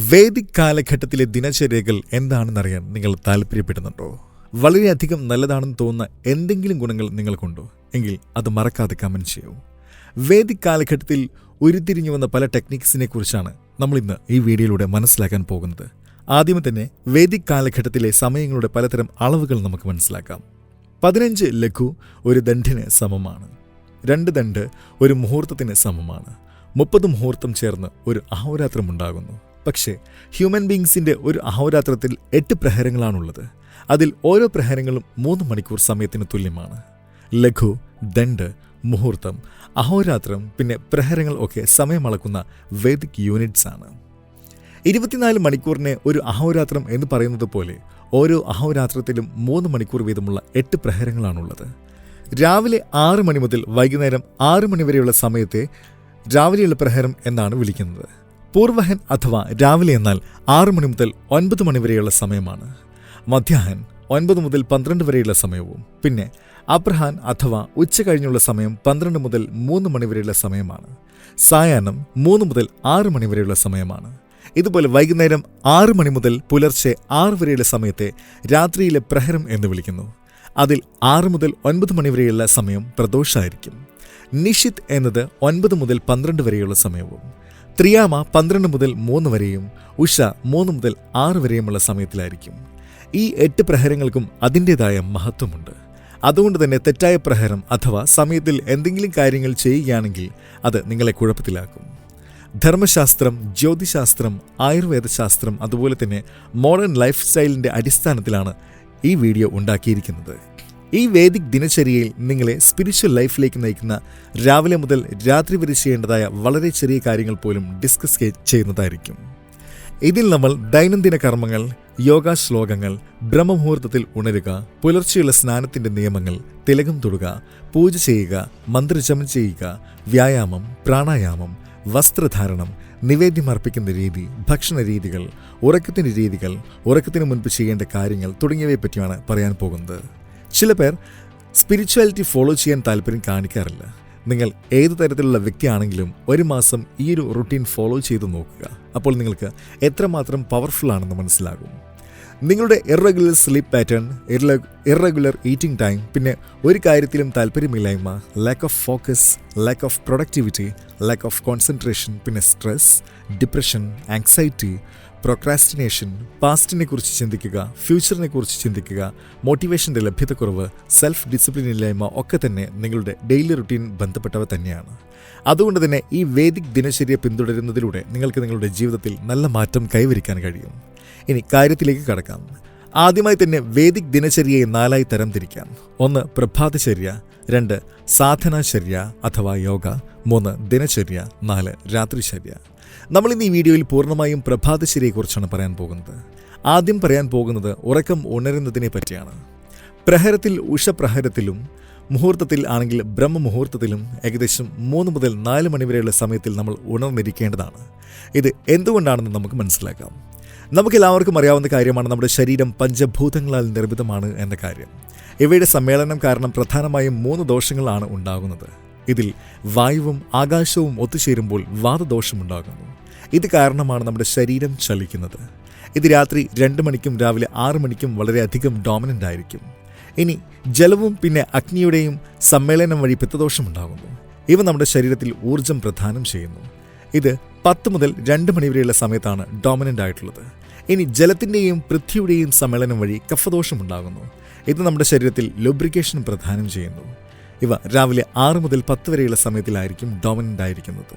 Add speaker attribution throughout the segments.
Speaker 1: Vedic കാലഘട്ടത്തിലെ ദിനചര്യകൾ എന്താണെന്നറിയാൻ നിങ്ങൾ താല്പര്യപ്പെടുന്നുണ്ടോ? വളരെയധികം നല്ലതാണെന്ന് തോന്നുന്ന എന്തെങ്കിലും ഗുണങ്ങൾ നിങ്ങൾക്കുണ്ടോ എങ്കിൽ അത് മറക്കാതെ കമന്റ് ചെയ്യൂ. വേദിക് കാലഘട്ടത്തിൽ ഉരുത്തിരിഞ്ഞു വന്ന പല ടെക്നിക്സിനെ കുറിച്ചാണ് നമ്മൾ ഇന്ന് ഈ വീഡിയോയിലൂടെ മനസ്സിലാക്കാൻ പോകുന്നത്. ആദ്യമേ തന്നെ വേദിക് കാലഘട്ടത്തിലെ സമയങ്ങളുടെ പലതരം അളവുകൾ നമുക്ക് മനസ്സിലാക്കാം. 15 ലഘു ഒരു ദണ്ഡിന് സമമാണ്. 2 ദണ്ഡ് ഒരു മുഹൂർത്തത്തിന് സമമാണ്. 30 മുഹൂർത്തം ചേർന്ന് ഒരു അഹോരാത്രം ഉണ്ടാകുന്നു. പക്ഷേ ഹ്യൂമൻ ബീങ്സിന്റെ ഒരു അഹോരാത്രത്തിൽ 8 പ്രഹരങ്ങളാണുള്ളത്. അതിൽ ഓരോ പ്രഹരങ്ങളും 3 മണിക്കൂർ സമയത്തിന് തുല്യമാണ്. ലഘു, ദണ്ഡ്, മുഹൂർത്തം, അഹോരാത്രം പിന്നെ പ്രഹരങ്ങൾ ഒക്കെ സമയമളക്കുന്ന വേദിക് യൂണിറ്റ്സ് ആണ്. 24 മണിക്കൂറിനെ ഒരു അഹോരാത്രം എന്ന് പറയുന്നത് പോലെ ഓരോ അഹോരാത്രത്തിലും 3 മണിക്കൂർ വീതമുള്ള 8 പ്രഹരങ്ങളാണുള്ളത്. രാവിലെ 6 മണി മുതൽ വൈകുന്നേരം 6 മണി വരെയുള്ള സമയത്തെ രാവിലെയുള്ള പ്രഹരം എന്നാണ് വിളിക്കുന്നത്. പൂർവഹൻ അഥവാ രാവിലെ എന്നാൽ 6 മണി മുതൽ 9 മണി വരെയുള്ള സമയമാണ്. മധ്യാഹൻ 9 മുതൽ 12 വരെയുള്ള സമയവും പിന്നെ അപ്രഹാൻ അഥവാ ഉച്ച കഴിഞ്ഞുള്ള സമയം 12 മുതൽ 3 മണി വരെയുള്ള സമയമാണ്. സായാഹ്നം 3 മുതൽ 6 മണി വരെയുള്ള സമയമാണ്. ഇതുപോലെ വൈകുന്നേരം 6 മണി മുതൽ പുലർച്ചെ 6 വരെയുള്ള സമയത്തെ രാത്രിയിലെ പ്രഹരം എന്ന് വിളിക്കുന്നു. അതിൽ 6 മുതൽ 9 മണി വരെയുള്ള സമയം പ്രദോഷമായിരിക്കും. നിഷിത് എന്നത് 9 മുതൽ 12 വരെയുള്ള സമയവും ത്രിയാമ 12 മുതൽ 3 വരെയും ഉഷ 3 മുതൽ 6 വരെയുമുള്ള സമയത്തിലായിരിക്കും. ഈ 8 പ്രഹരങ്ങൾക്കും അതിൻ്റെതായ മഹത്വമുണ്ട്. അതുകൊണ്ട് തന്നെ തെറ്റായ പ്രഹരം അഥവാ സമയത്തിൽ എന്തെങ്കിലും കാര്യങ്ങൾ ചെയ്യുകയാണെങ്കിൽ അത് നിങ്ങളെ കുഴപ്പത്തിലാക്കും. ധർമ്മശാസ്ത്രം, ജ്യോതിശാസ്ത്രം, ആയുർവേദശാസ്ത്രം അതുപോലെ തന്നെ മോഡേൺ ലൈഫ് സ്റ്റൈലിൻ്റെ അടിസ്ഥാനത്തിലാണ് ഈ വീഡിയോ ഉണ്ടാക്കിയിരിക്കുന്നത്. ഈ വേദിക് ദിനചര്യയിൽ നിങ്ങളെ സ്പിരിച്വൽ ലൈഫിലേക്ക് നയിക്കുന്ന രാവിലെ മുതൽ രാത്രി വരെ ചെയ്യേണ്ടതായ വളരെ ചെറിയ കാര്യങ്ങൾ പോലും ഡിസ്കസ് ചെയ്യുന്നതായിരിക്കും. ഇതിൽ നമ്മൾ ദൈനംദിന കർമ്മങ്ങൾ, യോഗ ശ്ലോകങ്ങൾ, ബ്രഹ്മമുഹൂർത്തത്തിൽ ഉണരുക, പുലർച്ചെയുള്ള സ്നാനത്തിൻ്റെ നിയമങ്ങൾ, തിലകം തൊടുക, പൂജ ചെയ്യുക, മന്ത്രജപം ചെയ്യുക, വ്യായാമം, പ്രാണായാമം, വസ്ത്രധാരണം, നിവേദ്യം അർപ്പിക്കുന്ന രീതി, ഭക്ഷണ രീതികൾ, ഉറക്കത്തിൻ്റെ രീതികൾ, ഉറക്കത്തിന് മുൻപ് ചെയ്യേണ്ട കാര്യങ്ങൾ തുടങ്ങിയവയെ പറ്റിയാണ് പറയാൻ പോകുന്നത്. ചില പേർ സ്പിരിച്വാലിറ്റി ഫോളോ ചെയ്യാൻ താല്പര്യം കാണിക്കാറില്ല. നിങ്ങൾ ഏതു തരത്തിലുള്ള വ്യക്തിയാണെങ്കിലും 1 മാസം ഈ ഒരു റുട്ടീൻ ഫോളോ ചെയ്ത് നോക്കുക. അപ്പോൾ നിങ്ങൾക്ക് എത്രമാത്രം പവർഫുൾ ആണെന്ന് മനസ്സിലാകും. നിങ്ങളുടെ irregular sleep pattern, irregular eating time, പിന്നെ ഒരു കാര്യത്തിലും താല്പര്യമില്ലായ്മ, lack of focus, lack of productivity, lack of concentration, പിന്നെ സ്ട്രെസ്, ഡിപ്രഷൻ, ആങ്സൈറ്റി, പ്രൊക്രാസ്റ്റിനേഷൻ, പാസ്റ്റിനെ കുറിച്ച് ചിന്തിക്കുക, ഫ്യൂച്ചറിനെ കുറിച്ച് ചിന്തിക്കുക, മോട്ടിവേഷൻ്റെ ലഭ്യതക്കുറവ്, സെൽഫ് ഡിസിപ്ലിൻ ഇല്ലായ്മ ഒക്കെ തന്നെ നിങ്ങളുടെ ഡെയിലി റുട്ടീൻ ബന്ധപ്പെട്ടവ തന്നെയാണ്. അതുകൊണ്ട് തന്നെ ഈ വേദിക് ദിനചര്യ പിന്തുടരുന്നതിലൂടെ നിങ്ങൾക്ക് നിങ്ങളുടെ ജീവിതത്തിൽ നല്ല മാറ്റം കൈവരിക്കാൻ കഴിയും. ഇനി കാര്യത്തിലേക്ക് കടക്കാം. ആദ്യമായി തന്നെ വേദിക് ദിനചര്യയെ 4 തരം തിരിക്കാം. 1 പ്രഭാതചര്യ, 2 സാധനാചര്യ അഥവാ യോഗ, 3 ദിനചര്യ, 4 രാത്രിചര്യ. നമ്മളിന്ന് ഈ വീഡിയോയിൽ പൂർണ്ണമായും പ്രഭാതചര്യയെക്കുറിച്ചാണ് പറയാൻ പോകുന്നത്. ആദ്യം പറയാൻ പോകുന്നത് ഉറക്കം ഉണരുന്നതിനെ പറ്റിയാണ്. പ്രഹരത്തിൽ ഉഷപ്രഹരത്തിലും മുഹൂർത്തത്തിൽ ആണെങ്കിൽ ബ്രഹ്മമുഹൂർത്തത്തിലും ഏകദേശം 3 മുതൽ 4 മണി വരെയുള്ള സമയത്തിൽ നമ്മൾ ഉണർന്നിരിക്കേണ്ടതാണ്. ഇത് എന്തുകൊണ്ടാണെന്ന് നമുക്ക് മനസ്സിലാക്കാം. നമുക്കെല്ലാവർക്കും അറിയാവുന്ന കാര്യമാണ് നമ്മുടെ ശരീരം പഞ്ചഭൂതങ്ങളാൽ നിർമ്മിതമാണ് എന്ന കാര്യം. ഇവയുടെ സമ്മേളനം കാരണം പ്രധാനമായും 3 ദോഷങ്ങളാണ് ഉണ്ടാകുന്നത്. ഇതിൽ വായുവും ആകാശവും ഒത്തുചേരുമ്പോൾ വാതദോഷമുണ്ടാകുന്നു. ഇത് കാരണമാണ് നമ്മുടെ ശരീരം ചലിക്കുന്നത്. ഇത് രാത്രി 2 മണിക്കും രാവിലെ 6 മണിക്കും വളരെയധികം ഡോമിനൻ്റ് ആയിരിക്കും. ഇനി ജലവും പിന്നെ അഗ്നിയുടെയും സമ്മേളനം വഴി പിത്തദോഷമുണ്ടാകുന്നു. ഇവ നമ്മുടെ ശരീരത്തിൽ ഊർജം പ്രദാനം ചെയ്യുന്നു. ഇത് 10 മുതൽ 2 മണി വരെയുള്ള സമയത്താണ് ഡോമിനൻ്റ് ആയിട്ടുള്ളത്. ഇനി ജലത്തിൻ്റെയും പൃഥ്വിയുടെയും സമ്മേളനം വഴി കഫദോഷമുണ്ടാകുന്നു. ഇത് നമ്മുടെ ശരീരത്തിൽ ലൂബ്രിക്കേഷൻ പ്രദാനം ചെയ്യുന്നു. ഇവ രാവിലെ 6 മുതൽ 10 വരെയുള്ള സമയത്തിലായിരിക്കും ഡോമിനൻ്റ് ആയിരിക്കുന്നത്.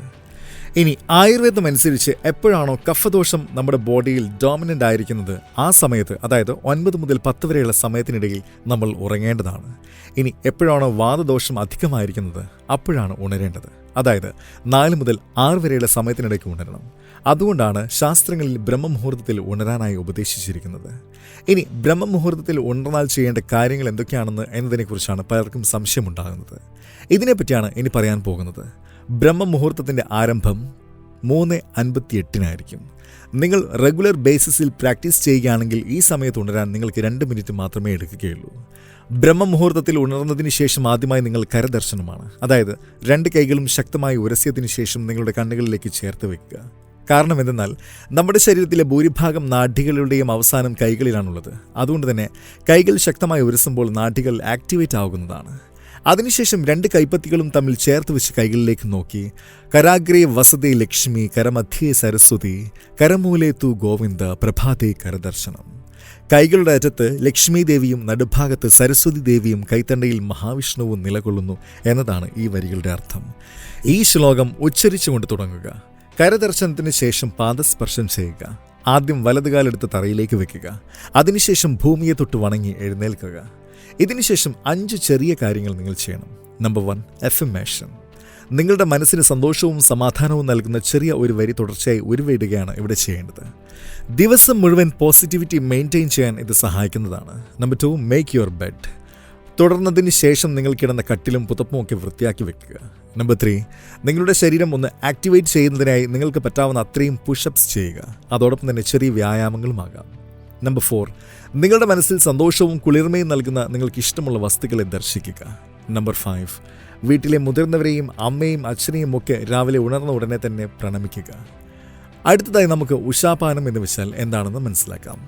Speaker 1: ഇനി ആയുർവേദം അനുസരിച്ച് എപ്പോഴാണോ കഫദോഷം നമ്മുടെ ബോഡിയിൽ ഡോമിനൻ്റ് ആയിരിക്കുന്നത് ആ സമയത്ത്, അതായത് 9 മുതൽ 10 വരെയുള്ള സമയത്തിനിടയിൽ നമ്മൾ ഉറങ്ങേണ്ടതാണ്. ഇനി എപ്പോഴാണോ വാതദോഷം അധികമായിരിക്കുന്നത് അപ്പോഴാണ് ഉണരേണ്ടത്, അതായത് 4 മുതൽ 6 വരെയുള്ള സമയത്തിനിടയ്ക്ക് ഉണരണം. അതുകൊണ്ടാണ് ശാസ്ത്രങ്ങളിൽ ബ്രഹ്മമുഹൂർത്തത്തിൽ ഉണരാനായി ഉപദേശിച്ചിരിക്കുന്നത്. ഇനി ബ്രഹ്മമുഹൂർത്തത്തിൽ ഉണർന്നാൽ ചെയ്യേണ്ട കാര്യങ്ങൾ എന്തൊക്കെയാണെന്ന് എന്നതിനെക്കുറിച്ചാണ് പലർക്കും സംശയമുണ്ടാകുന്നത്. ഇതിനെപ്പറ്റിയാണ് ഇനി പറയാൻ പോകുന്നത്. ബ്രഹ്മമുഹൂർത്തത്തിൻ്റെ ആരംഭം 3:58 നിങ്ങൾ റെഗുലർ ബേസിസിൽ പ്രാക്ടീസ് ചെയ്യുകയാണെങ്കിൽ ഈ സമയത്ത് ഉണരാൻ നിങ്ങൾക്ക് 2 മിനിറ്റ് മാത്രമേ എടുക്കുകയുള്ളൂ. ബ്രഹ്മമുഹൂർത്തത്തിൽ ഉണർന്നതിന് ശേഷം ആദ്യമായി നിങ്ങൾ കരദർശനമാണ്, അതായത് 2 കൈകളും ശക്തമായി ഉരസ്യത്തിന് ശേഷം നിങ്ങളുടെ കണ്ണുകളിലേക്ക് ചേർത്ത് വെക്കുക. കാരണം എന്തെന്നാൽ നമ്മുടെ ശരീരത്തിലെ ഭൂരിഭാഗം നാഡികളുടെയും അവസാനം കൈകളിലാണുള്ളത്. അതുകൊണ്ട് തന്നെ കൈകൾ ശക്തമായി ഉരസുമ്പോൾ നാഡികൾ ആക്ടിവേറ്റ് ആകുന്നതാണ്. അതിനുശേഷം 2 കൈപ്പത്തികളും തമ്മിൽ ചേർത്ത് വെച്ച് കൈകളിലേക്ക് നോക്കി കരാഗ്രേ വസതേ ലക്ഷ്മി കരമധ്യേ സരസ്വതി കരമൂലേ തു ഗോവിന്ദ പ്രഭാതേ കരദർശനം. കൈകളുടെ അറ്റത്ത് ലക്ഷ്മി ദേവിയും നടുഭാഗത്ത് സരസ്വതി ദേവിയും കൈത്തണ്ടയിൽ മഹാവിഷ്ണുവും നിലകൊള്ളുന്നു എന്നതാണ് ഈ വരികളുടെ അർത്ഥം. ഈ ശ്ലോകം ഉച്ചരിച്ചുകൊണ്ട് തുടങ്ങുക. കരദർശനത്തിന് ശേഷം പാദസ്പർശം ചെയ്യുക. ആദ്യം വലതുകാലെടുത്ത് തറയിലേക്ക് വെക്കുക. അതിനുശേഷം ഭൂമിയെ തൊട്ട് വണങ്ങി എഴുന്നേൽക്കുക. ഇതിനുശേഷം 5 ചെറിയ കാര്യങ്ങൾ നിങ്ങൾ ചെയ്യണം. Number 1, affirmation. നിങ്ങളുടെ മനസ്സിന് സന്തോഷവും സമാധാനവും നൽകുന്ന ചെറിയ ഒരു വരി തുടർച്ചയായി ഉരുവിടുകയാണ് ഇവിടെ ചെയ്യേണ്ടത്. ദിവസം മുഴുവൻ പോസിറ്റിവിറ്റി മെയിൻറ്റെയിൻ ചെയ്യാൻ ഇത് സഹായിക്കുന്നതാണ്. Number 2, make your bed. തുടർന്നതിന് ശേഷം നിങ്ങൾ കിടന്ന കട്ടിലും പുതപ്പും ഒക്കെ വൃത്തിയാക്കി വെക്കുക. നമ്പർ 3, നിങ്ങളുടെ ശരീരം ഒന്ന് ആക്ടിവേറ്റ് ചെയ്യുന്നതിനായി നിങ്ങൾക്ക് പറ്റാവുന്ന അത്രയും പുഷപ്സ് ചെയ്യുക. അതോടൊപ്പം തന്നെ ചെറിയ വ്യായാമങ്ങളുമാകാം. നമ്പർ 4, നിങ്ങളുടെ മനസ്സിൽ സന്തോഷവും കുളിർമയും നൽകുന്ന നിങ്ങൾക്ക് ഇഷ്ടമുള്ള വസ്തുക്കളെ ദർശിക്കുക. നമ്പർ 5, വീട്ടിലെ മുതിർന്നവരെയും അമ്മയും അച്ഛനെയും ഒക്കെ രാവിലെ ഉണർന്ന ഉടനെ തന്നെ പ്രണമിക്കുക. അടുത്തതായി നമുക്ക് ഉഷാപാനം എന്ന് വെച്ചാൽ എന്താണെന്ന് മനസ്സിലാക്കാം.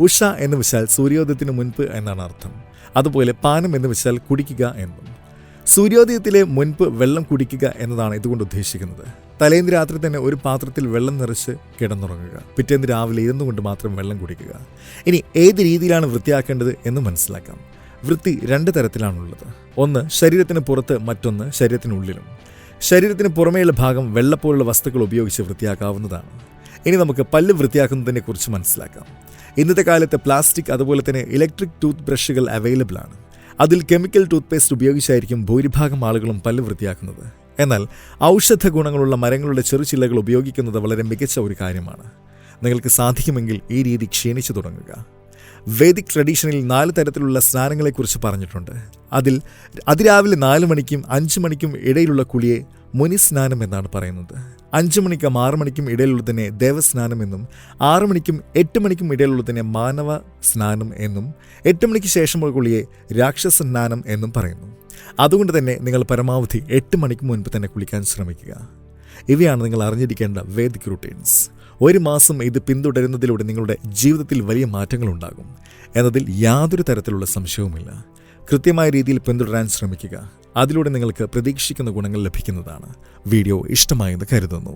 Speaker 1: ഉഷ എന്ന് വെച്ചാൽ സൂര്യോദയത്തിന് മുൻപ് എന്നാണ് അർത്ഥം. അതുപോലെ പാനം എന്ന് വെച്ചാൽ കുടിക്കുക എന്നും. സൂര്യോദയത്തിലെ മുൻപ് വെള്ളം കുടിക്കുക എന്നതാണ് ഇതുകൊണ്ട് ഉദ്ദേശിക്കുന്നത്. തലേന്ന് രാത്രി തന്നെ ഒരു പാത്രത്തിൽ വെള്ളം നിറച്ച് കിടന്നുറങ്ങുക. പിറ്റേന്ന് രാവിലെ ഇരുന്നുകൊണ്ട് മാത്രം വെള്ളം കുടിക്കുക. ഇനി ഏത് രീതിയിലാണ് വൃത്തിയാക്കേണ്ടത് എന്ന് മനസ്സിലാക്കാം. വൃത്തി 2 തരത്തിലാണുള്ളത്. ഒന്ന് ശരീരത്തിന് പുറത്ത്, മറ്റൊന്ന് ശരീരത്തിനുള്ളിലും. ശരീരത്തിന് പുറമേയുള്ള ഭാഗം വെള്ളപ്പോലുള്ള വസ്തുക്കൾ ഉപയോഗിച്ച് വൃത്തിയാക്കാവുന്നതാണ്. ഇനി നമുക്ക് പല്ല് വൃത്തിയാക്കുന്നതിനെ കുറിച്ച് മനസ്സിലാക്കാം. ഇന്നത്തെ കാലത്ത് പ്ലാസ്റ്റിക് അതുപോലെ തന്നെ ഇലക്ട്രിക് ടൂത്ത് ബ്രഷുകൾ അവൈലബിൾ ആണ്. അതിൽ കെമിക്കൽ ടൂത്ത് പേസ്റ്റ് ഉപയോഗിച്ചായിരിക്കും ഭൂരിഭാഗം ആളുകളും പല്ല് വൃത്തിയാക്കുന്നത്. എന്നാൽ ഔഷധ ഗുണങ്ങളുള്ള മരങ്ങളുടെ ചെറുചില്ലകൾ ഉപയോഗിക്കുന്നത് വളരെ മികച്ച ഒരു കാര്യമാണ്. നിങ്ങൾക്ക് സാധിക്കുമെങ്കിൽ ഈ രീതി ക്ഷീണിച്ചു തുടങ്ങുക. വേദിക് ട്രഡീഷനിൽ 4 തരത്തിലുള്ള സ്നാനങ്ങളെക്കുറിച്ച് പറഞ്ഞിട്ടുണ്ട്. അതിൽ അതിരാവിലെ 4 മണിക്കും 5 മണിക്കും ഇടയിലുള്ള കുളിയെ മുനിസ്നാനം എന്നാണ് പറയുന്നത്. 5 മണിക്കും 6 മണിക്കും ഇടയിലുള്ളതിനെ ദേവസ്നാനം എന്നും 6 മണിക്കും 8 മണിക്കും ഇടയിലുള്ളതിനെ മാനവ സ്നാനം എന്നും 8 മണിക്ക് ശേഷമുള്ള കുളിയെ രാക്ഷസസ്നാനം എന്നും പറയുന്നു. അതുകൊണ്ട് തന്നെ നിങ്ങൾ പരമാവധി 8 മണിക്ക് മുൻപ് തന്നെ കുളിക്കാൻ ശ്രമിക്കുക. ഇവയാണ് നിങ്ങൾ അറിഞ്ഞിരിക്കേണ്ട വേദിക് റുട്ടീൻസ്. 1 മാസം ഇത് പിന്തുടരുന്നതിലൂടെ നിങ്ങളുടെ ജീവിതത്തിൽ വലിയ മാറ്റങ്ങൾ ഉണ്ടാകും എന്നതിൽ യാതൊരു തരത്തിലുള്ള സംശയവുമില്ല. കൃത്യമായ രീതിയിൽ പിന്തുടരാൻ ശ്രമിക്കുക. അതിലൂടെ നിങ്ങൾക്ക് പ്രതീക്ഷിക്കുന്ന ഗുണങ്ങൾ ലഭിക്കുന്നതാണ്. വീഡിയോ ഇഷ്ടമായെന്ന് കരുതുന്നു.